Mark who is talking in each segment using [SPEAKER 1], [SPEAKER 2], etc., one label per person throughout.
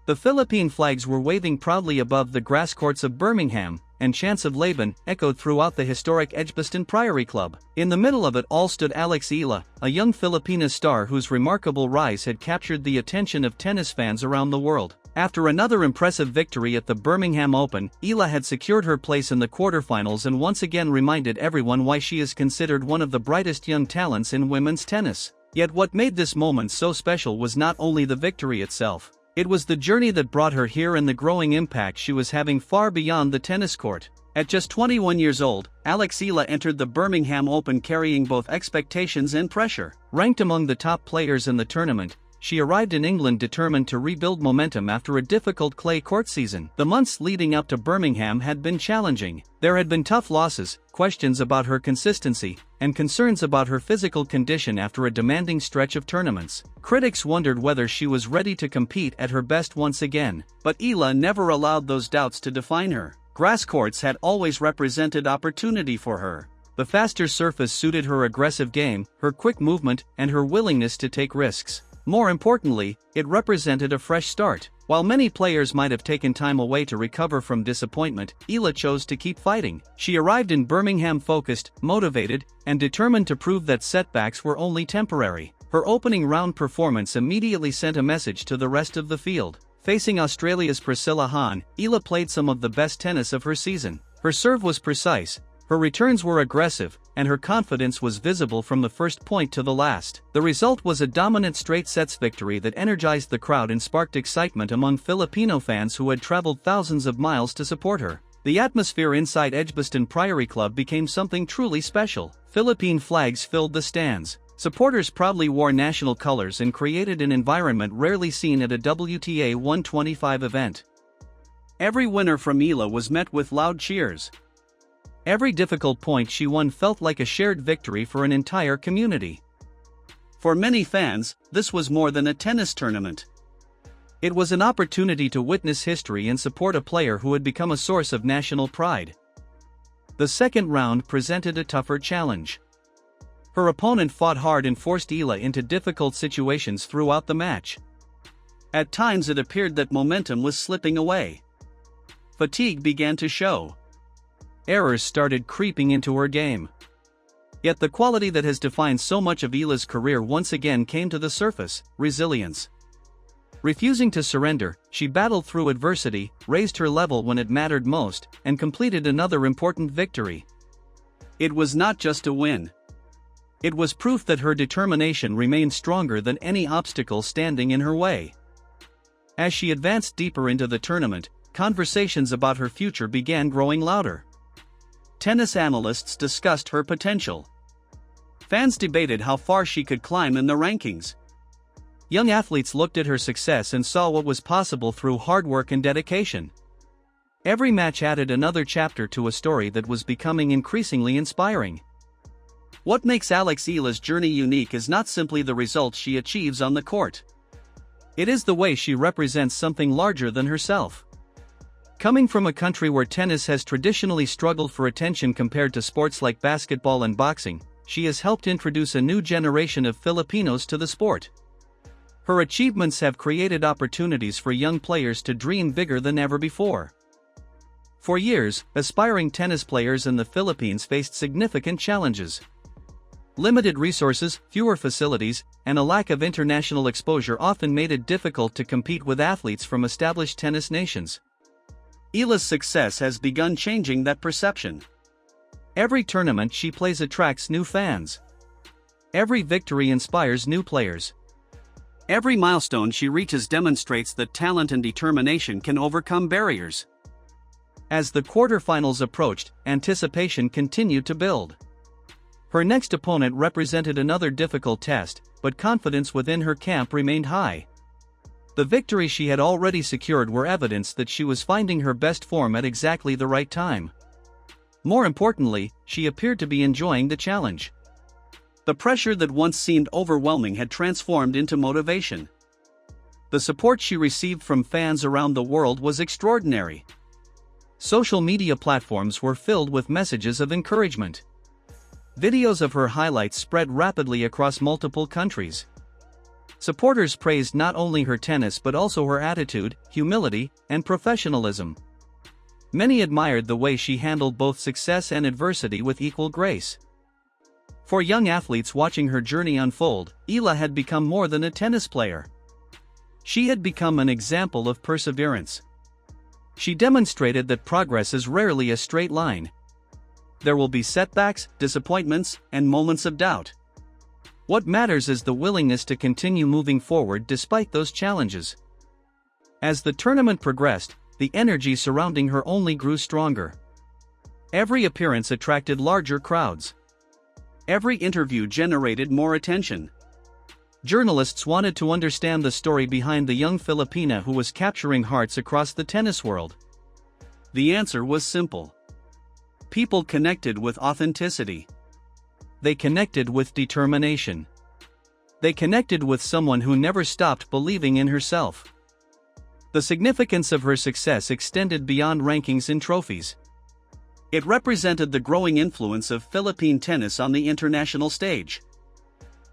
[SPEAKER 1] The Philippine flags were waving proudly above the grass courts of Birmingham, and chants of Laban echoed throughout the historic Edgbaston Priory Club. In the middle of it all stood Alex Eala, a young Filipino star whose remarkable rise had captured the attention of tennis fans around the world. After another impressive victory at the Birmingham Open, Eala had secured her place in the quarterfinals and once again reminded everyone why she is considered one of the brightest young talents in women's tennis. Yet what made this moment so special was not only the victory itself. It was the journey that brought her here and the growing impact she was having far beyond the tennis court. At just 21 years old, Alex Eala entered the Birmingham Open carrying both expectations and pressure. Ranked among the top players in the tournament, she arrived in England determined to rebuild momentum after a difficult clay court season. The months leading up to Birmingham had been challenging. There had been tough losses, questions about her consistency, and concerns about her physical condition after a demanding stretch of tournaments. Critics wondered whether she was ready to compete at her best once again, but Eala never allowed those doubts to define her. Grass courts had always represented opportunity for her. The faster surface suited her aggressive game, her quick movement, and her willingness to take risks. More importantly, it represented a fresh start. While many players might have taken time away to recover from disappointment, Eala chose to keep fighting. She arrived in Birmingham focused, motivated, and determined to prove that setbacks were only temporary. Her opening round performance immediately sent a message to the rest of the field. Facing Australia's Priscilla Hahn, Eala played some of the best tennis of her season. Her serve was precise, her returns were aggressive, and her confidence was visible from the first point to the last. The result was a dominant straight sets victory that energized the crowd and sparked excitement among Filipino fans who had traveled thousands of miles to support her. The atmosphere inside Edgbaston Priory Club became something truly special. Philippine flags filled the stands. Supporters proudly wore national colors and created an environment rarely seen at a WTA 125 event. Every winner from Eala was met with loud cheers. Every difficult point she won felt like a shared victory for an entire community. For many fans, this was more than a tennis tournament. It was an opportunity to witness history and support a player who had become a source of national pride. The second round presented a tougher challenge. Her opponent fought hard and forced Eala into difficult situations throughout the match. At times it appeared that momentum was slipping away. Fatigue began to show. Errors started creeping into her game. Yet the quality that has defined so much of Eala's career once again came to the surface: resilience. Refusing to surrender, she battled through adversity, raised her level when it mattered most, and completed another important victory. It was not just a win. It was proof that her determination remained stronger than any obstacle standing in her way. As she advanced deeper into the tournament, conversations about her future began growing louder. Tennis analysts discussed her potential. Fans debated how far she could climb in the rankings. Young athletes looked at her success and saw what was possible through hard work and dedication. Every match added another chapter to a story that was becoming increasingly inspiring. What makes Alex Eala's journey unique is not simply the results she achieves on the court. It is the way she represents something larger than herself. Coming from a country where tennis has traditionally struggled for attention compared to sports like basketball and boxing, she has helped introduce a new generation of Filipinos to the sport. Her achievements have created opportunities for young players to dream bigger than ever before. For years, aspiring tennis players in the Philippines faced significant challenges. Limited resources, fewer facilities, and a lack of international exposure often made it difficult to compete with athletes from established tennis nations. Eala's success has begun changing that perception. Every tournament she plays attracts new fans. Every victory inspires new players. Every milestone she reaches demonstrates that talent and determination can overcome barriers. As the quarterfinals approached, anticipation continued to build. Her next opponent represented another difficult test, but confidence within her camp remained high. The victories she had already secured were evidence that she was finding her best form at exactly the right time. More importantly, she appeared to be enjoying the challenge. The pressure that once seemed overwhelming had transformed into motivation. The support she received from fans around the world was extraordinary. Social media platforms were filled with messages of encouragement. Videos of her highlights spread rapidly across multiple countries. Supporters praised not only her tennis but also her attitude, humility, and professionalism. Many admired the way she handled both success and adversity with equal grace. For young athletes watching her journey unfold, Eala had become more than a tennis player. She had become an example of perseverance. She demonstrated that progress is rarely a straight line. There will be setbacks, disappointments, and moments of doubt. What matters is the willingness to continue moving forward despite those challenges. As the tournament progressed, the energy surrounding her only grew stronger. Every appearance attracted larger crowds. Every interview generated more attention. Journalists wanted to understand the story behind the young Filipina who was capturing hearts across the tennis world. The answer was simple. People connected with authenticity. They connected with determination. They connected with someone who never stopped believing in herself. The significance of her success extended beyond rankings and trophies. It represented the growing influence of Philippine tennis on the international stage.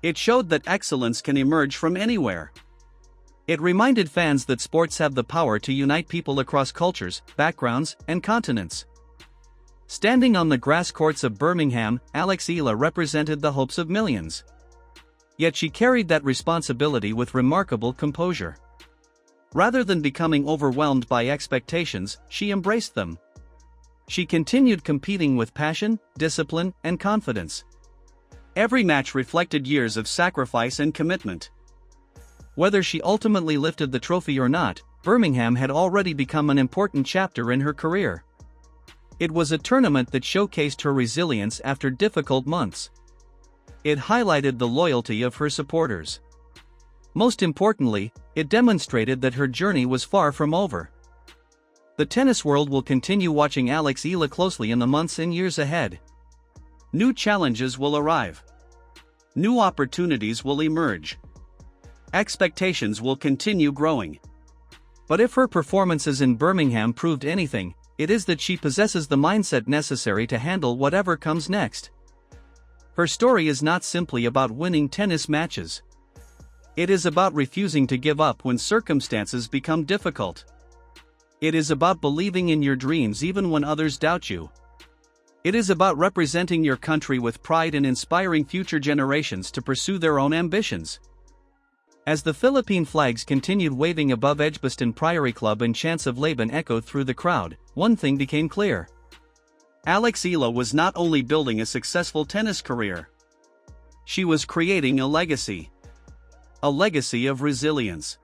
[SPEAKER 1] It showed that excellence can emerge from anywhere. It reminded fans that sports have the power to unite people across cultures, backgrounds, and continents. Standing on the grass courts of Birmingham, Alex Eala represented the hopes of millions. Yet she carried that responsibility with remarkable composure. Rather than becoming overwhelmed by expectations, she embraced them. She continued competing with passion, discipline, and confidence. Every match reflected years of sacrifice and commitment. Whether she ultimately lifted the trophy or not, Birmingham had already become an important chapter in her career. It was a tournament that showcased her resilience after difficult months. It highlighted the loyalty of her supporters. Most importantly, it demonstrated that her journey was far from over. The tennis world will continue watching Alex Eala closely in the months and years ahead. New challenges will arrive. New opportunities will emerge. Expectations will continue growing. But if her performances in Birmingham proved anything, it is that she possesses the mindset necessary to handle whatever comes next. Her story is not simply about winning tennis matches. It is about refusing to give up when circumstances become difficult. It is about believing in your dreams even when others doubt you. It is about representing your country with pride and inspiring future generations to pursue their own ambitions. As the Philippine flags continued waving above Edgbaston Priory Club and chants of Laban echoed through the crowd, one thing became clear. Alex Eala was not only building a successful tennis career. She was creating a legacy. A legacy of resilience.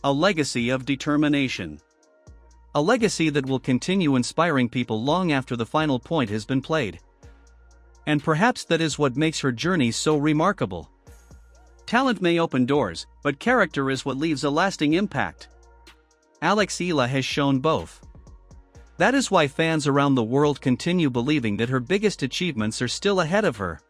[SPEAKER 1] A legacy of determination. A legacy that will continue inspiring people long after the final point has been played. And perhaps that is what makes her journey so remarkable. Talent may open doors, but character is what leaves a lasting impact. Alex Eala has shown both. That is why fans around the world continue believing that her biggest achievements are still ahead of her.